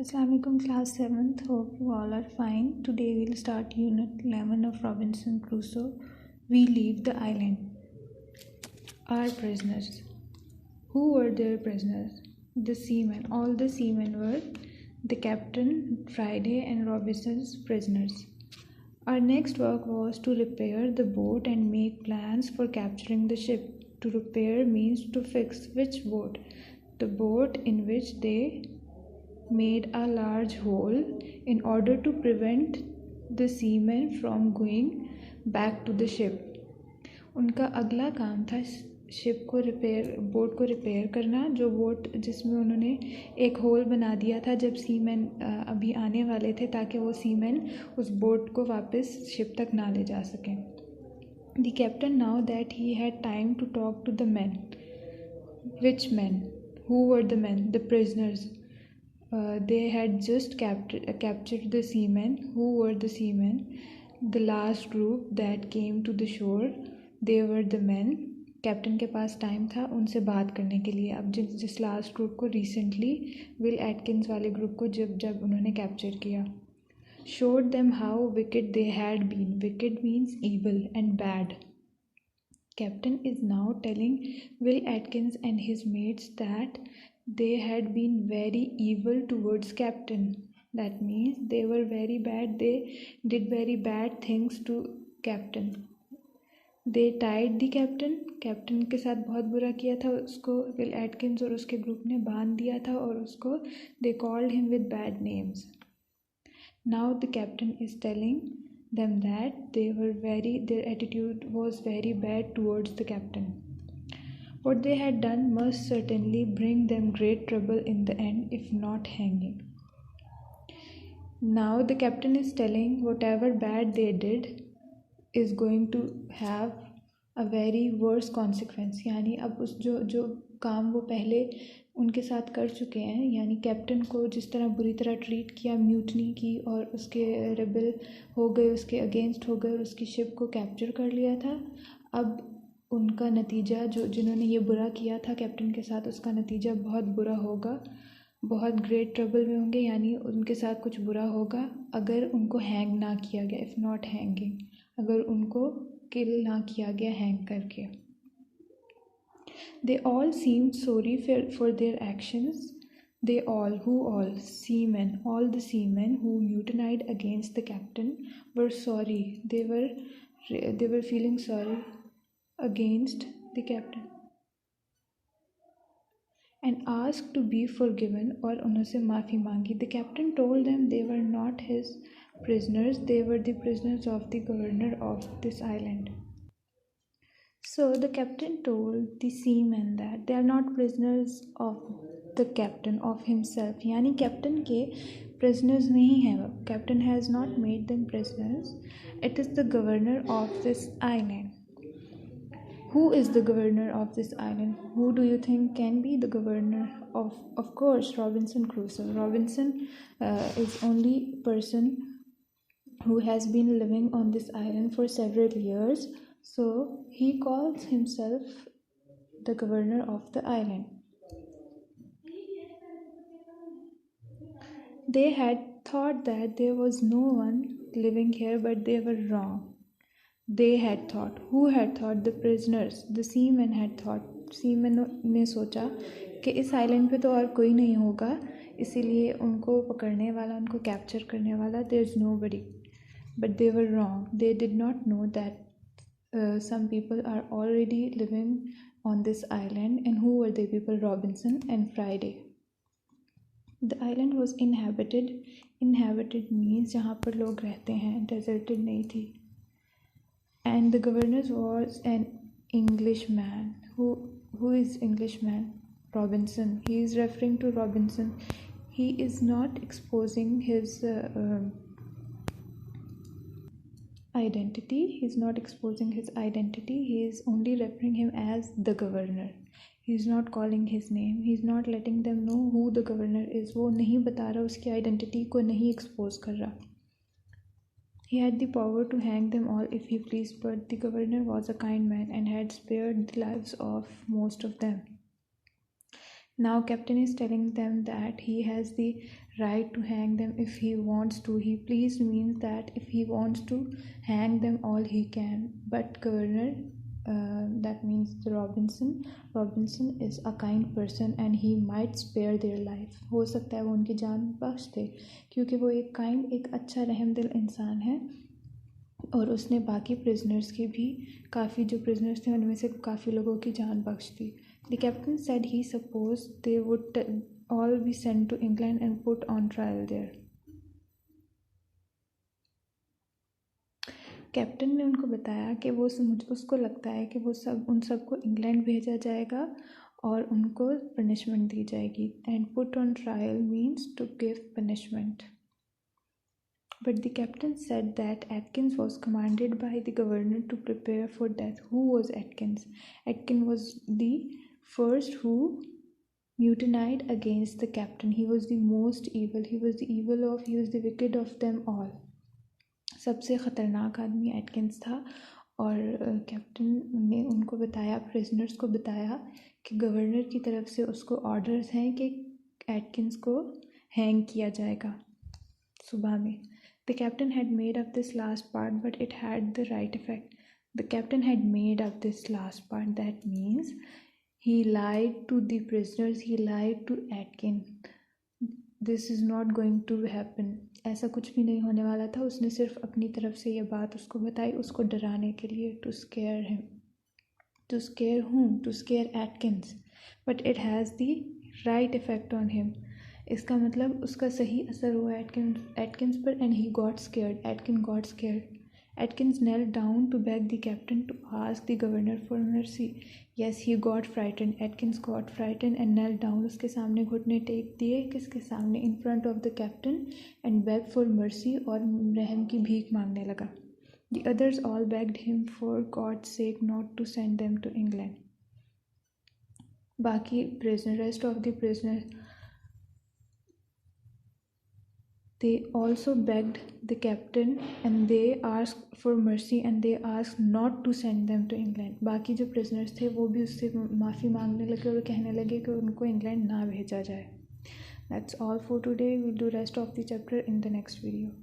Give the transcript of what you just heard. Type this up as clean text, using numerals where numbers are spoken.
Assalamualaikum class 7th. Hope you all are fine. Today we'll start unit 11 of Robinson Crusoe. We leave the island. Our prisoners. Who were their prisoners? The seamen. All the seamen were the captain, Friday and Robinson's prisoners. Our next work was to repair the boat and make plans for capturing the ship. To repair means to fix. Which boat? The boat in which they made a large hole in order to prevent the seamen from going back to the ship. उनका अगला काम था ship को boat को repair करना, जो boat जिसमें उन्होंने एक होल बना दिया था जब सीमैन अभी आने वाले थे, ताकि वो सीमैन उस बोट को वापस शिप तक ना ले जा सकें. The captain, now that he had time to talk to the men. Which men? Who were the men? The prisoners. They had just captured the seamen. Who were the seamen? The last group that came to the shore. They were the men. Captain के पास time था उनसे बात करने के लिए. अब जिस last group को रिसेंटली विल एटकिंस वाले ग्रुप को जब उन्होंने कैप्चर किया. Showed them how wicked they had been. Wicked means evil and bad. Captain is now telling Will Atkins and his mates that they had been very evil towards Captain. That means they were very bad. They did very bad things to Captain. They tied the Captain. Captain के साथ बहुत बुरा किया था उसको will Atkins और उसके group ने बांध दिया था और उसको they called him with bad names. Now the captain is telling them that their attitude was very bad towards the captain. What they had done must certainly bring them great trouble in the end, if not hanging. Now the captain is telling whatever bad they did is going to have a very worse consequence. यानी अब उस जो काम वो पहले उनके साथ कर चुके हैं, यानी कैप्टन को जिस तरह बुरी तरह ट्रीट किया, म्यूटनी की और उसके रेबल हो गए, उसके अगेंस्ट हो गए और उसकी शिप को कैप्चर कर लिया था. अब उनका नतीजा जिन्होंने ये बुरा किया था कैप्टन के साथ, उसका नतीजा बहुत बुरा होगा, बहुत ग्रेट ट्रबल में होंगे. यानी उनके साथ कुछ बुरा होगा अगर उनको हैंग ना किया गया, इफ़ नॉट हैंगिंग, अगर उनको किल ना किया गया हैंग करके. They all seemed sorry for their actions. They all, who all? Seamen. All the seamen who mutinied against the captain were sorry. They were feeling sorry against the captain and asked to be forgiven, और उनसे माफ़ी मांगी. The captain told them they were not his prisoners, they were the prisoners of the governor of this island. So the captain told the seamen that they are not prisoners of the captain, of himself. यानी captain के prisoners नहीं हैं वो. Captain has not made them prisoners. It is the governor of this island. Who is the governor of this island? Who do you think can be the governor of course, Robinson Crusoe. Robinson is only person who has been living on this island for several years. So he calls himself the governor of the island. They had thought that there was no one living here, but they were wrong. They had thought. Who had thought? The prisoners. The seamen had thought. seamen ने सोचा कि इस island पे तो और कोई नहीं होगा, इसीलिए उनको पकड़ने वाला, उनको कैप्चर करने वाला, there is nobody. But they were wrong. They did not know that some people are already living on this island. And who were the people? Robinson and Friday. The island was inhabited. Inhabited means जहाँ पर लोग रहते हैं. Deserted नहीं थी. And the governor was an Englishman. Who is Englishman? Robinson. He is referring to Robinson. He is not exposing his identity. He is not exposing his identity. He is only referring him as the governor. He is not calling his name. He is not letting them know who the governor is. वो नहीं बता रहा, उसकी identity को नहीं expose कर रहा. He had the power to hang them all if he pleased, but the governor was a kind man and had spared the lives of most of them. Now captain is telling them that he has the right to hang them if he wants to. He please means that if he wants to hang them all he can. But governor, that means the Robinson is a kind person and he might spare their life. हो सकता है वो उनकी जान बख्श दे क्योंकि वो एक अच्छा रहमदिल इंसान है और उसने बाकी प्रिजनर्स के भी काफ़ी जो प्रिजनर्स थे उनमें से काफ़ी लोगों की जान बख्श दी. The captain said he supposed they would all be sent to England and put on trial there. Captain ने उनको बताया कि वो उसको लगता है कि वो उन सबको इंग्लैंड भेजा जाएगा और उनको पनिशमेंट दी जाएगी. And put on trial means to give punishment. But the captain said that Atkins was commanded by the governor to prepare for death. Who was Atkins? Atkins was the first who mutinied against the captain. He was the most evil. He was the wicked of them all. सबसे ख़तरनाक आदमी Atkins था. और captain ने उनको बताया, prisoners को बताया कि गवर्नर की तरफ से उसको ऑर्डर्स हैं कि एटकिंस को हैंग किया जाएगा सुबह में. The captain had made up this last part, but it had the right effect. The captain had made up this last part. That means he lied to the prisoners. He lied to Atkins. This is not going to happen. ऐसा कुछ भी नहीं होने वाला था. उसने सिर्फ अपनी तरफ से ये बात उसको बताई, उसको डराने के लिए. To scare him. To scare whom? To scare Atkins. But it has the right effect on him. इसका मतलब उसका सही असर हुआ एटकिंस पर. And he got scared. Atkin got scared. Atkins knelt down to beg the captain to ask the governor for mercy. Yes, he got frightened. Atkins got frightened and knelt down. उसके सामने घुटने take दिए. किसके सामने? In front of the captain and begged for mercy और रहम की भीख मांगने लगा. The others all begged him for God's sake not to send them to England. बाकी rest of the prisoners, they also begged the captain and they asked for mercy and they asked not to send them to England. बाकी जो prisoners थे वो भी उससे माफ़ी मांगने लगे और कहने लगे कि उनको इंग्लैंड ना भेजा जाए. That's all for today. We'll do rest of the chapter in the next video.